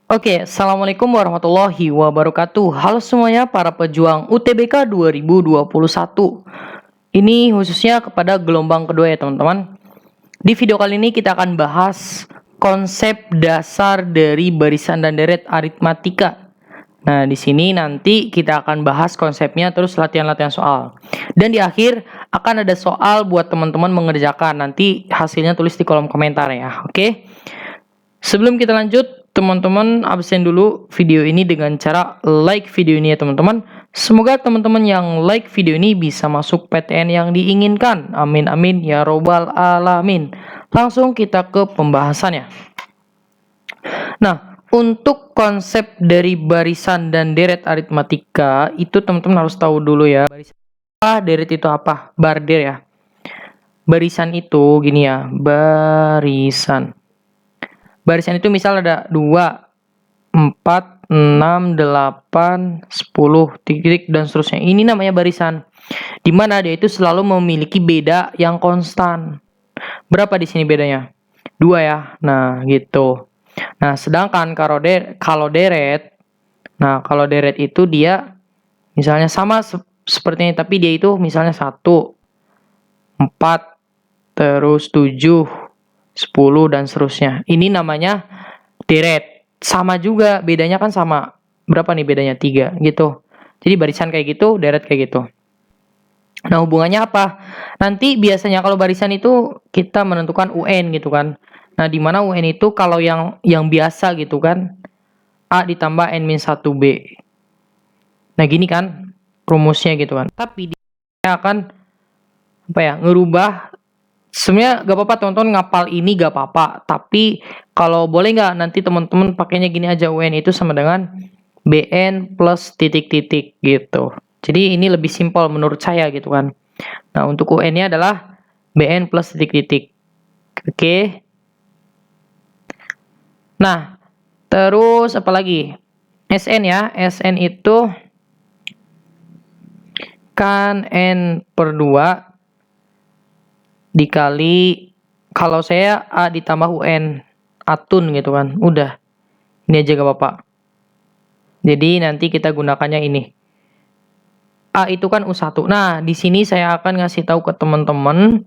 Oke, Assalamualaikum warahmatullahi wabarakatuh. Halo semuanya para pejuang UTBK 2021. Ini khususnya kepada gelombang kedua ya teman-teman. Di video kali ini kita akan bahas konsep dasar dari barisan dan deret aritmatika. Nah, di sini nanti kita akan bahas konsepnya terus latihan-latihan soal. Dan di akhir akan ada soal buat teman-teman mengerjakan. Nanti hasilnya tulis di kolom komentar ya. Oke. Sebelum kita lanjut, teman-teman absen dulu video ini dengan cara like video ini ya teman-teman. Semoga teman-teman yang like video ini bisa masuk PTN yang diinginkan. Amin amin ya robbal alamin. Langsung kita ke pembahasannya. Nah, untuk konsep dari barisan dan deret aritmatika itu teman-teman harus tahu dulu ya. Barisan apa, deret itu apa? Barder ya. Barisan itu gini ya, barisan. Barisan itu misal ada 2, 4, 6, 8, 10, titik, dan seterusnya. Ini namanya barisan. Di mana dia itu selalu memiliki beda yang konstan. Berapa di sini bedanya? 2 ya. Nah, gitu. Nah, sedangkan kalau deret, kalau deret itu dia misalnya sama seperti ini, tapi dia itu misalnya 1, 4, terus 7, 10, dan seterusnya. Ini namanya deret. Sama juga, bedanya kan sama. Berapa nih bedanya? 3, gitu. Jadi barisan kayak gitu, deret kayak gitu. Nah, hubungannya apa? Nanti biasanya kalau barisan itu kita menentukan UN gitu kan. Nah, di mana UN itu kalau yang biasa gitu kan, A ditambah N-1B. Nah, gini kan rumusnya gitu kan. Tapi dia akan ngerubah. Sebenarnya gak apa-apa teman-teman ngapal ini gak apa-apa, tapi kalau boleh nggak nanti teman-teman pakainya gini aja, UN itu sama dengan BN plus titik-titik gitu. Jadi ini lebih simpel menurut saya gitu kan. Nah, untuk UN-nya adalah BN plus titik-titik. Oke. Nah, terus apa lagi? SN ya, SN itu kan N per 2 dikali, kalau saya A ditambah UN, atun gitu kan. Udah, ini aja gak apa-apa. Jadi nanti kita gunakannya ini. A itu kan U1. Nah, di sini saya akan ngasih tahu ke teman-teman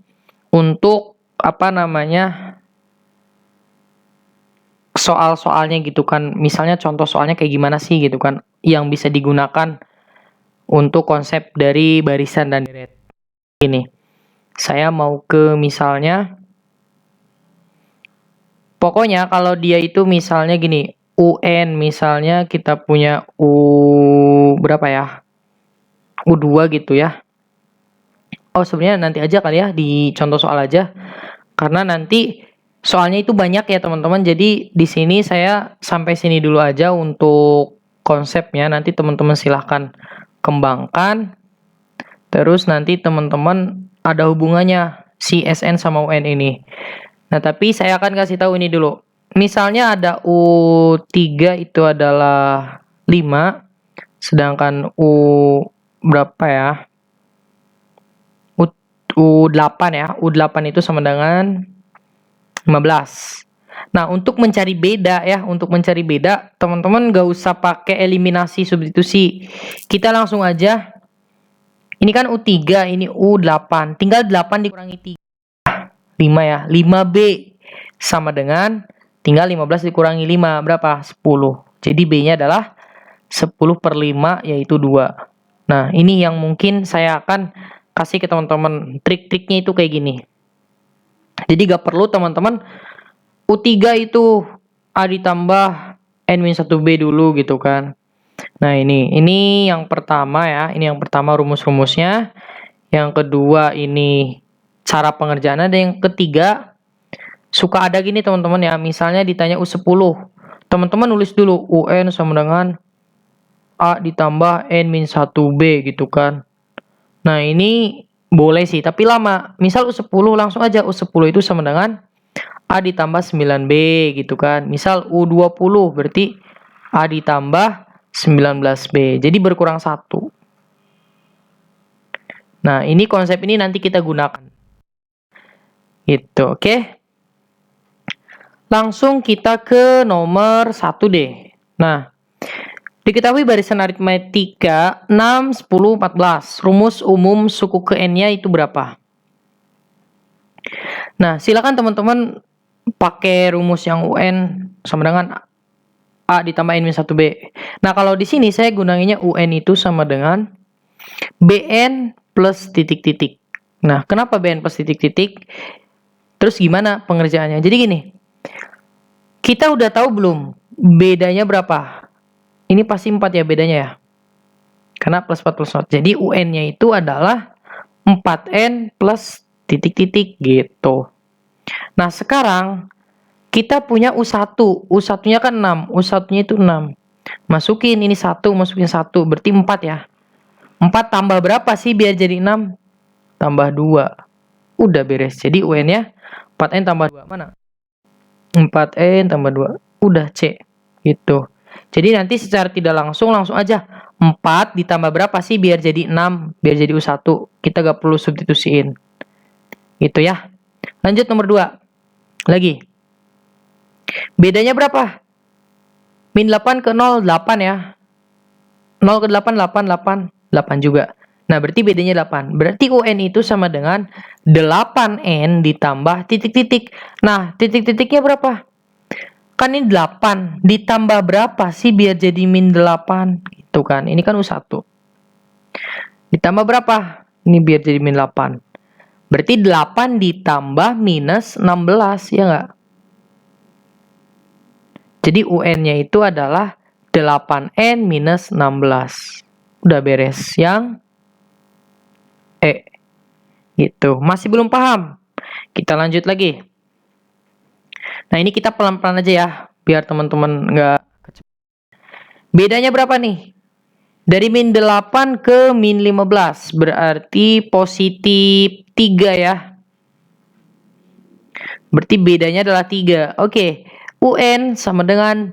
untuk soal-soalnya gitu kan. Misalnya contoh soalnya kayak gimana sih gitu kan yang bisa digunakan untuk konsep dari barisan dan deret. Ini. Saya mau ke misalnya, pokoknya kalau dia itu misalnya gini, UN misalnya kita punya berapa ya? U2 gitu ya. Oh, sebenarnya nanti aja kali ya di contoh soal aja. Karena nanti soalnya itu banyak ya teman-teman. Jadi di sini saya sampai sini dulu aja untuk konsepnya. Nanti teman-teman silahkan kembangkan. Terus nanti teman-teman ada hubungannya si SN sama UN ini. Nah, tapi saya akan kasih tahu ini dulu. Misalnya ada U3 itu adalah 5, sedangkan berapa ya? U8 ya. U8 itu sama dengan 15. Nah, untuk mencari beda ya, teman-teman gak usah pakai eliminasi substitusi. Kita langsung aja. Ini kan U3, ini U8. Tinggal 8 dikurangi 3. 5 ya. 5B sama dengan tinggal 15 dikurangi 5. Berapa? 10. Jadi B-nya adalah 10 per 5 yaitu 2. Nah, ini yang mungkin saya akan kasih ke teman-teman. Trik-triknya itu kayak gini. Jadi gak perlu teman-teman U3 itu A ditambah N-1B dulu gitu kan. Nah, ini yang pertama ya. Ini yang pertama rumus-rumusnya. Yang kedua ini cara pengerjaannya. Dan yang ketiga, suka ada gini teman-teman ya. Misalnya ditanya U10. Teman-teman nulis dulu UN sama dengan A ditambah N-1B gitu kan. Nah, ini boleh sih, tapi lama. Misal U10 langsung aja U10 itu sama dengan A ditambah 9B gitu kan. Misal U20 berarti A ditambah 19B. Jadi berkurang 1. Nah, ini konsep ini nanti kita gunakan. Gitu, oke? Langsung kita ke nomor 1 deh. Nah, diketahui barisan aritmetika 6, 10, 14. Rumus umum suku ke N-nya itu berapa? Nah, silakan teman-teman pakai rumus yang UN sama dengan A ditambah N-1B. Nah, kalau di sini saya gunainnya UN itu sama dengan BN plus titik-titik. Nah, kenapa BN plus titik-titik? Terus gimana pengerjaannya? Jadi gini, kita udah tahu belum bedanya berapa? Ini pasti 4 ya bedanya ya. Karena plus 4 plus 4. Jadi UN-nya itu adalah 4N plus titik-titik gitu. Nah, sekarang kita punya U1. U1-nya kan 6. U1-nya itu 6. Masukin ini 1, masukin 1. Berarti 4 ya. 4 tambah berapa sih biar jadi 6? Tambah 2. Udah beres. Jadi UN-nya 4N tambah 2. Mana? 4N tambah 2. Udah C. Gitu. Jadi nanti secara tidak langsung aja 4 ditambah berapa sih biar jadi 6, biar jadi U1. Kita gak perlu substitusiin. Gitu ya. Lanjut nomor 2. Lagi. Bedanya berapa? Min 8 ke 0, 8 ya. 0 ke 8, 8, 8. 8 juga. Nah, berarti bedanya 8. Berarti UN itu sama dengan 8N ditambah titik-titik. Nah, titik-titiknya berapa? Kan ini 8 ditambah berapa sih biar jadi min 8 gitu kan. Ini kan U1 ditambah berapa ini biar jadi min 8. Berarti 8 ditambah minus 16 ya nggak? Jadi UN-nya itu adalah 8N minus 16. Udah beres. Yang E gitu. Masih belum paham? Kita lanjut lagi. Nah, ini kita pelan-pelan aja ya, biar teman-teman nggak kecepatan. Bedanya berapa nih? Dari min 8 ke min 15, berarti positif 3 ya. Berarti bedanya adalah 3. Oke, UN sama dengan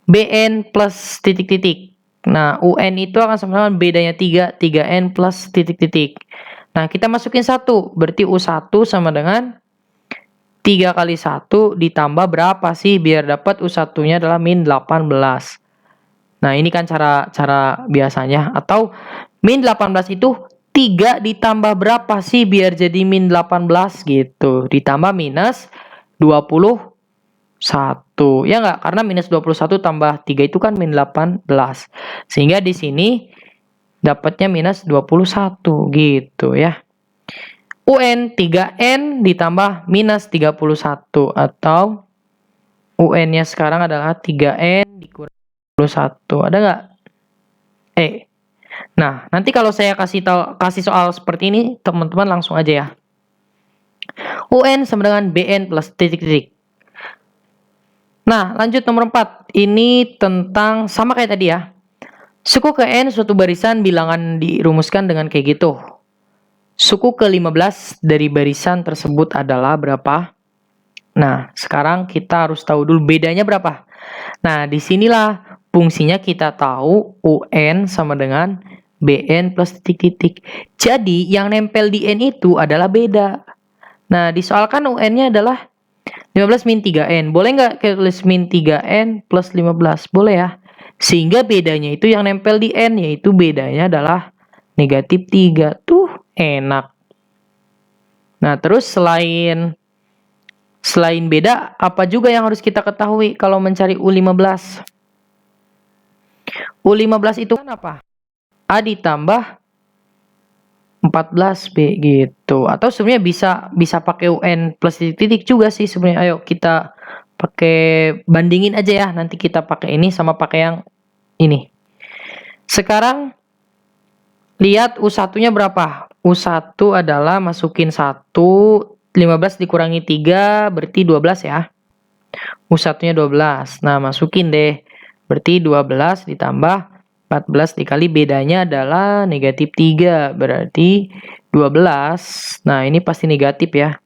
BN plus titik-titik. Nah, UN itu akan sama dengan bedanya 3, 3N plus titik-titik. Nah, kita masukin 1, berarti U1 sama dengan 3 kali 1 ditambah berapa sih biar dapat U1-nya adalah min 18. Nah, ini kan cara biasanya. Atau min 18 itu 3 ditambah berapa sih biar jadi min 18 gitu. Ditambah minus 21. Ya nggak? Karena minus 21 tambah 3 itu kan min 18. Sehingga di sini dapatnya minus 21 gitu ya. UN 3N ditambah minus 31 atau UN-nya sekarang adalah 3N dikurang 31. Ada nggak? E. Nah, nanti kalau saya kasih soal seperti ini, teman-teman langsung aja ya. UN sama dengan BN plus titik-titik. Nah, lanjut nomor 4. Ini tentang sama kayak tadi ya. Suku ke N suatu barisan bilangan dirumuskan dengan kayak gitu. Suku ke-15 dari barisan tersebut adalah berapa? Nah, sekarang kita harus tahu dulu bedanya berapa. Nah, disinilah fungsinya kita tahu UN sama dengan BN plus titik-titik. Jadi, yang nempel di N itu adalah beda. Nah, disoalkan UN-nya adalah 15 min 3N. Boleh nggak kita tulis min 3N plus 15? Boleh ya. Sehingga bedanya itu yang nempel di N, yaitu bedanya adalah negatif 3. Tuh, enak. Nah, terus selain beda, apa juga yang harus kita ketahui kalau mencari U15? U15 itu kan apa? A ditambah 14B gitu. Atau sebenarnya bisa pakai UN plus titik-titik juga sih sebenarnya. Ayo kita pakai bandingin aja ya. Nanti kita pakai ini sama pakai yang ini. Sekarang lihat U1-nya berapa? U1 adalah masukin 1, 15 dikurangi 3 berarti 12 ya. U1-nya 12. Nah, masukin deh. Berarti 12 ditambah 14 dikali bedanya adalah negatif 3. Berarti 12. Nah, ini pasti negatif ya.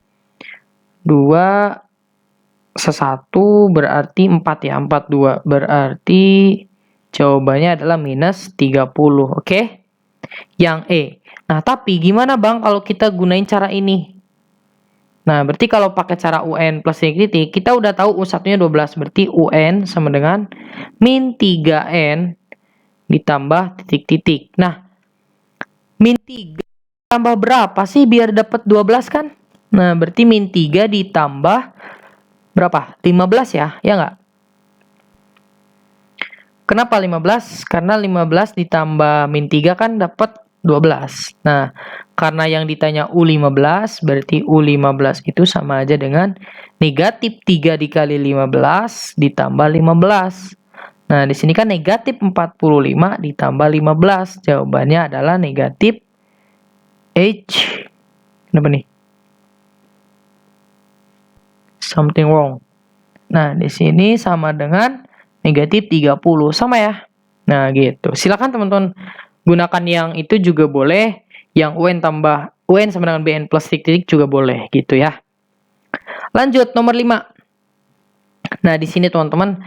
2 1 berarti 4 ya. 42 berarti jawabannya adalah minus 30. Oke? Yang E. Nah, tapi gimana Bang kalau kita gunain cara ini? Nah, berarti kalau pakai cara UN plus titik-titik, kita udah tahu U1-nya 12. Berarti UN sama dengan min 3N ditambah titik-titik. Nah, min 3 tambah berapa sih biar dapat 12 kan? Nah, berarti min 3 ditambah berapa? 15 ya? Ya nggak? Kenapa 15? Karena 15 ditambah min 3 kan dapat 12. Nah, karena yang ditanya U15, berarti U15 itu sama aja dengan negatif 3 dikali 15 ditambah 15. Nah, di sini kan negatif 45 ditambah 15. Jawabannya adalah negatif H. Kenapa nih? Something wrong. Nah, di sini sama dengan negatif 30. Sama ya? Nah, gitu. Silakan teman-teman gunakan yang itu juga boleh. Yang UN tambah UN sama dengan BN plus titik-titik juga boleh gitu ya. Lanjut nomor 5. Nah, di sini teman-teman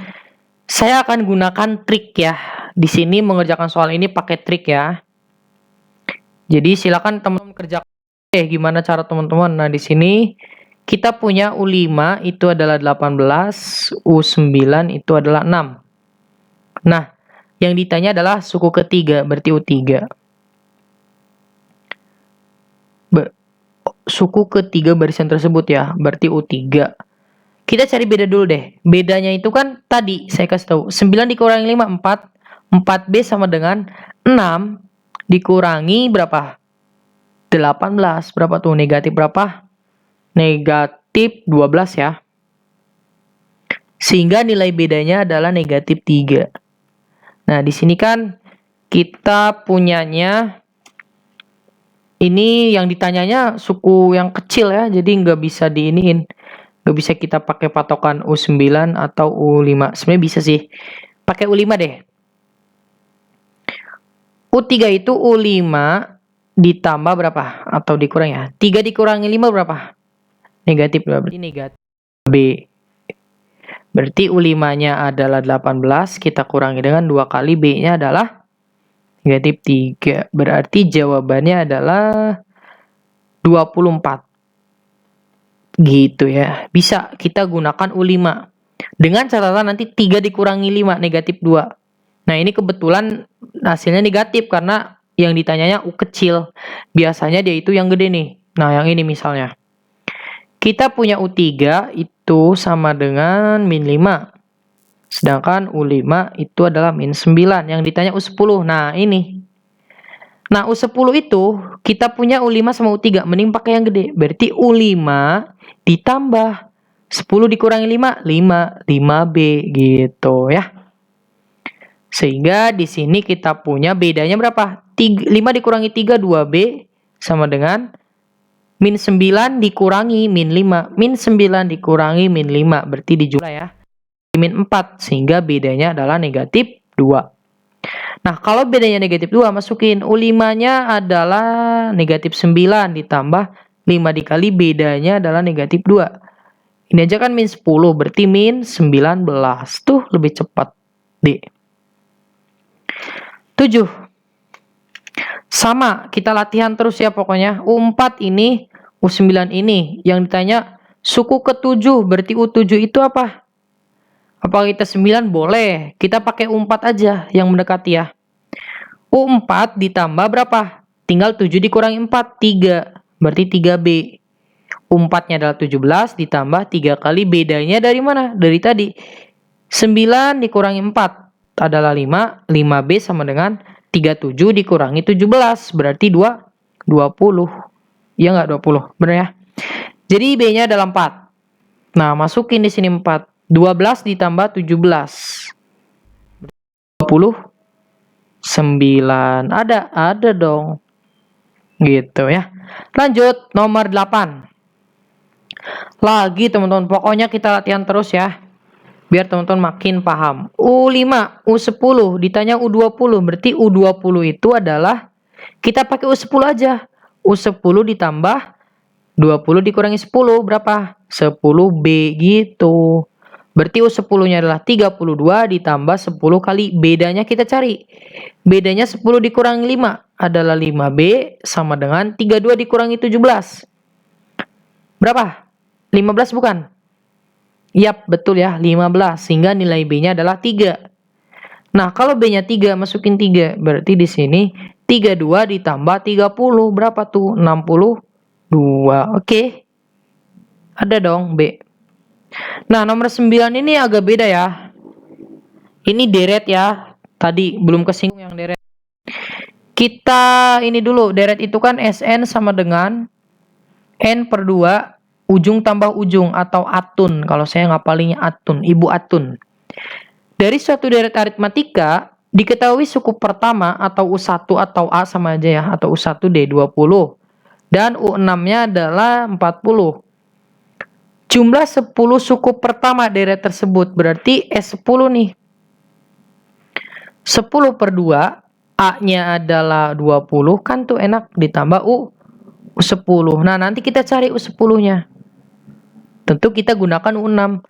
saya akan gunakan trik ya. Di sini mengerjakan soal ini pakai trik ya. Jadi silakan teman-teman kerjakan. Gimana cara teman-teman? Nah, di sini kita punya U5 itu adalah 18, U9 itu adalah 6. Nah, yang ditanya adalah suku ketiga, berarti U3. Suku ketiga barisan tersebut ya, berarti U3. Kita cari beda dulu deh. Bedanya itu kan tadi saya kasih tahu, 9 dikurangi 5, 4. 4B sama dengan 6 dikurangi berapa? 18. Berapa tuh? Negatif berapa? Negatif 12 ya. Sehingga nilai bedanya adalah negatif 3. Nah, di sini kan kita punyanya ini yang ditanyanya suku yang kecil ya, jadi nggak bisa diiniin. Nggak bisa kita pakai patokan U9 atau U5. Sebenarnya bisa sih. Pakai U5 deh. U3 itu U5 ditambah berapa? Atau dikurang ya? 3 dikurangi 5 berapa? Negatif. Berarti negatif B. Berarti U5-nya adalah 18. Kita kurangi dengan 2 kali B-nya adalah negatif 3. Berarti jawabannya adalah 24. Gitu ya. Bisa kita gunakan U5. Dengan catatan nanti 3 dikurangi 5, negatif 2. Nah, ini kebetulan hasilnya negatif karena yang ditanyanya U kecil. Biasanya dia itu yang gede nih. Nah, yang ini misalnya. Kita punya U3 itu sama dengan min 5. Sedangkan U5 itu adalah min 9. Yang ditanya U10. Nah, ini. Nah, U10 itu kita punya U5 sama U3. Mending pakai yang gede. Berarti U5 ditambah 10 dikurangi 5, 5B gitu ya. Sehingga di sini kita punya bedanya berapa? 5 dikurangi 3, 2B sama dengan min 9 dikurangi min 5. Min 9 dikurangi min 5. Berarti dijumlah ya. Min 4. Sehingga bedanya adalah negatif 2. Nah, kalau bedanya negatif 2, masukin U5-nya adalah negatif 9 ditambah 5 dikali bedanya adalah negatif 2. Ini aja kan min 10, berarti min 19. Tuh lebih cepat. D. 7. Sama, kita latihan terus ya pokoknya. U4 ini, U9 ini. Yang ditanya suku ke-7, berarti U7 itu apa? Apakah kita 9? Boleh. Kita pakai U4 aja yang mendekati ya. U4 ditambah berapa? Tinggal 7 dikurangi 4, 3. Berarti 3B. U4-nya adalah 17 ditambah 3 kali bedanya dari mana? Dari tadi. 9 dikurangi 4 adalah 5. 5B sama dengan 37 dikurangi 17. Berarti 20. Iya nggak 20? Benar ya? Jadi B-nya adalah 4. Nah, masukin di sini 4. 12 ditambah 17. 29. Ada dong. Gitu ya. Lanjut nomor 8. Lagi teman-teman, pokoknya kita latihan terus ya. Biar teman-teman makin paham. U5, U10 ditanya U20, berarti U20 itu adalah kita pakai U10 aja. U10 ditambah 20 dikurangi 10 berapa? 10B gitu. Berarti U10-nya adalah 32 ditambah 10 kali bedanya kita cari. Bedanya 10 dikurangi 5 adalah 5B sama dengan 32 dikurangi 17. Berapa? 15 bukan? Yap, betul ya, 15. Sehingga nilai B-nya adalah 3. Nah, kalau B-nya 3, masukin 3. Berarti di sini 32 ditambah 30. Berapa tuh? 62. Oke. Ada dong B. Nah, nomor 9 ini agak beda ya. Ini deret ya. Tadi belum kesinggung yang deret. Kita ini dulu. Deret itu kan SN sama dengan N per 2 ujung tambah ujung atau atun. Kalau saya ngapalinnya atun. Ibu atun. Dari suatu deret aritmatika, diketahui suku pertama atau U1 atau A sama aja ya, atau U1D 20. Dan U6-nya adalah 40. Jumlah 10 suku pertama deret tersebut, berarti S10 nih. 10 per 2, A-nya adalah 20, kan tuh enak, ditambah U10. Nah, nanti kita cari U10-nya. Tentu kita gunakan U6.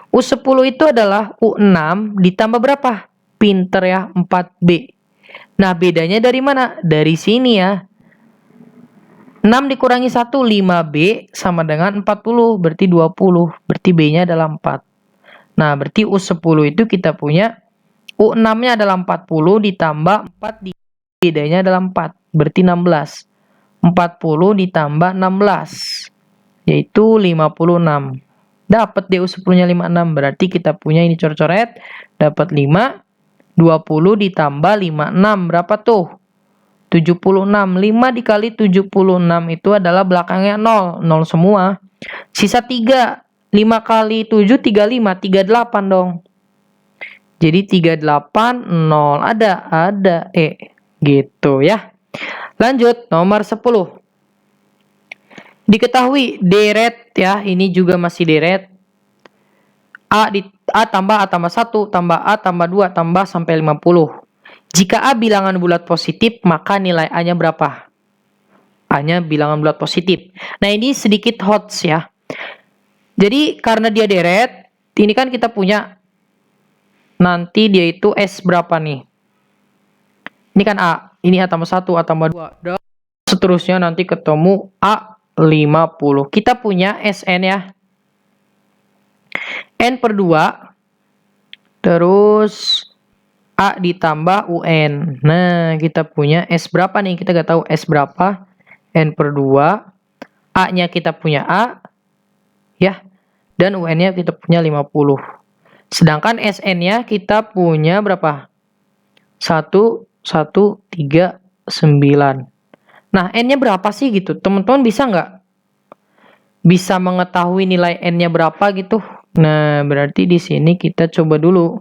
U10 itu adalah U6 ditambah berapa? Pinter ya, 4B. Nah, bedanya dari mana? Dari sini ya. 6 dikurangi 1, 5B sama dengan 40, berarti 20. Berarti B-nya adalah 4. Nah, berarti U10 itu kita punya U6-nya adalah 40 ditambah 4, bedanya adalah 4. Berarti 16. 40 ditambah 16. Yaitu 56. Dapat deh U10-nya 56. Berarti kita punya ini coret-coret. Dapat 5. 20 ditambah 56. Berapa tuh? 76. 5 dikali 76 itu adalah belakangnya 0. 0 semua. Sisa 3. 5 kali 7, 35. 38 dong. Jadi 38, 0. Ada. Gitu ya. Lanjut, nomor 10. Diketahui deret ya, ini juga masih deret. A tambah A tambah 1 tambah A tambah 2 tambah sampai 50. Jika A bilangan bulat positif, maka nilai A-nya berapa? A-nya bilangan bulat positif. Nah, ini sedikit hots ya. Jadi, karena dia deret, ini kan kita punya nanti dia itu S berapa nih? Ini kan A. Ini A tambah 1, A tambah 2. Dan seterusnya nanti ketemu A 50. Kita punya SN ya. N per 2. Terus A ditambah UN. Nah, kita punya S berapa nih? Kita nggak tahu S berapa. N per 2. A-nya kita punya A. Ya. Dan UN-nya kita punya 50. Sedangkan SN-nya kita punya berapa? 1, 1, 3, 9. Nah, N-nya berapa sih gitu? Teman-teman bisa nggak? Bisa mengetahui nilai N-nya berapa gitu? Nah, berarti di sini kita coba dulu.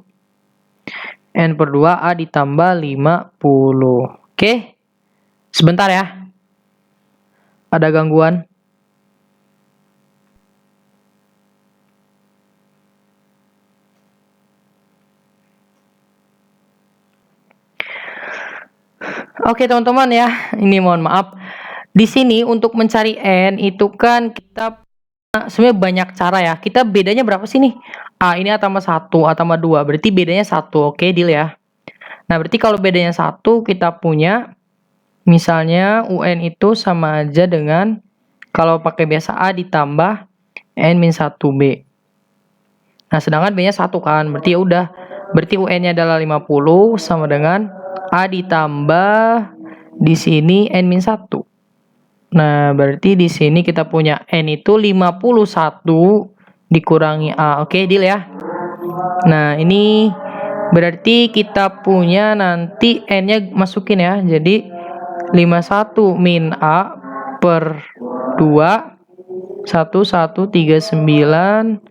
N per 2 A ditambah 50. Oke? Sebentar ya. Ada gangguan? Oke, teman-teman ya. Ini mohon maaf. Di sini untuk mencari N itu kan kita sebenarnya banyak cara ya. Kita bedanya berapa sih nih? A ini A tambah 1, A tambah 2. Berarti bedanya 1. Oke, deal ya. Nah, berarti kalau bedanya 1, kita punya misalnya UN itu sama aja dengan kalau pakai biasa A ditambah N-1B. Nah, sedangkan B-nya 1 kan. Berarti ya udah. Berarti UN-nya adalah 50 sama dengan A ditambah di sini N-1. Nah, berarti di sini kita punya N itu 51 dikurangi A. Oke, deal ya. Nah, ini berarti kita punya nanti N-nya masukin ya. Jadi 51 min A per 2 1139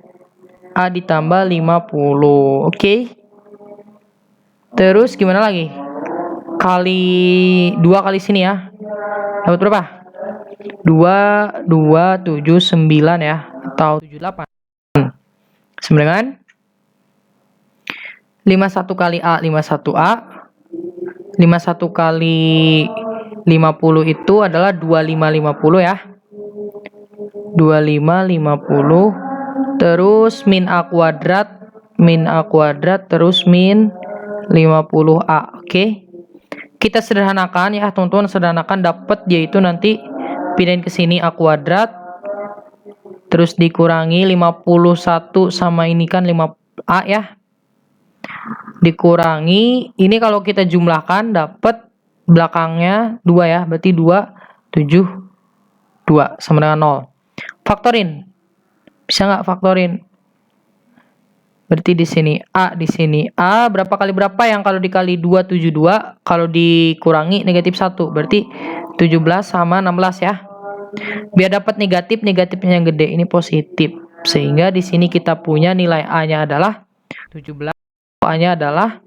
A ditambah 50. Oke. Terus gimana lagi? Kali 2 kali sini ya. Dapat berapa? 2279 ya, atau 78. Sama dengan 51 kali A 51A. 51 kali 50 itu adalah 2550 ya. 2550 terus min A kuadrat terus min 50A. Oke. Kita sederhanakan ya, teman-teman, sederhanakan dapat yaitu nanti pindahin ke sini A kuadrat Terus dikurangi 51 sama ini kan 5A ya. Dikurangi, ini kalau kita jumlahkan dapat belakangnya 2 ya. Berarti 2, 7, 2 sama dengan 0. Faktorin. Bisa nggak faktorin? Berarti di sini A, di sini A berapa kali berapa yang kalau dikali 2 72, kalau dikurangi negatif 1. Berarti 17 sama 16 ya. Biar dapat negatif, negatifnya yang gede ini positif. Sehingga di sini kita punya nilai A-nya adalah 17, A-nya adalah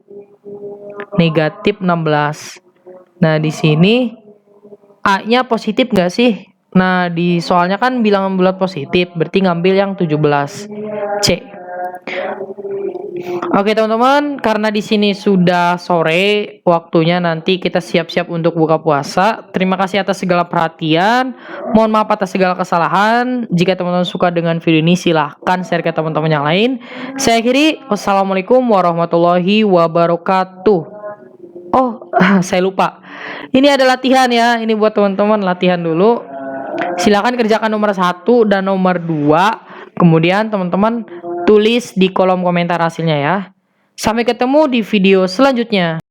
negatif 16. Nah, di sini A-nya positif nggak sih? Nah, di soalnya kan bilangan bulat positif, berarti ngambil yang 17. C. Oke teman-teman, karena di sini sudah sore, waktunya nanti kita siap-siap untuk buka puasa. Terima kasih atas segala perhatian. Mohon maaf atas segala kesalahan. Jika teman-teman suka dengan video ini, silahkan share ke teman-teman yang lain. Saya akhiri, wassalamualaikum warahmatullahi wabarakatuh. Oh, saya lupa. Ini ada latihan ya. Ini buat teman-teman latihan dulu. Silahkan kerjakan nomor 1 dan nomor 2. Kemudian teman-teman tulis di kolom komentar hasilnya ya. Sampai ketemu di video selanjutnya.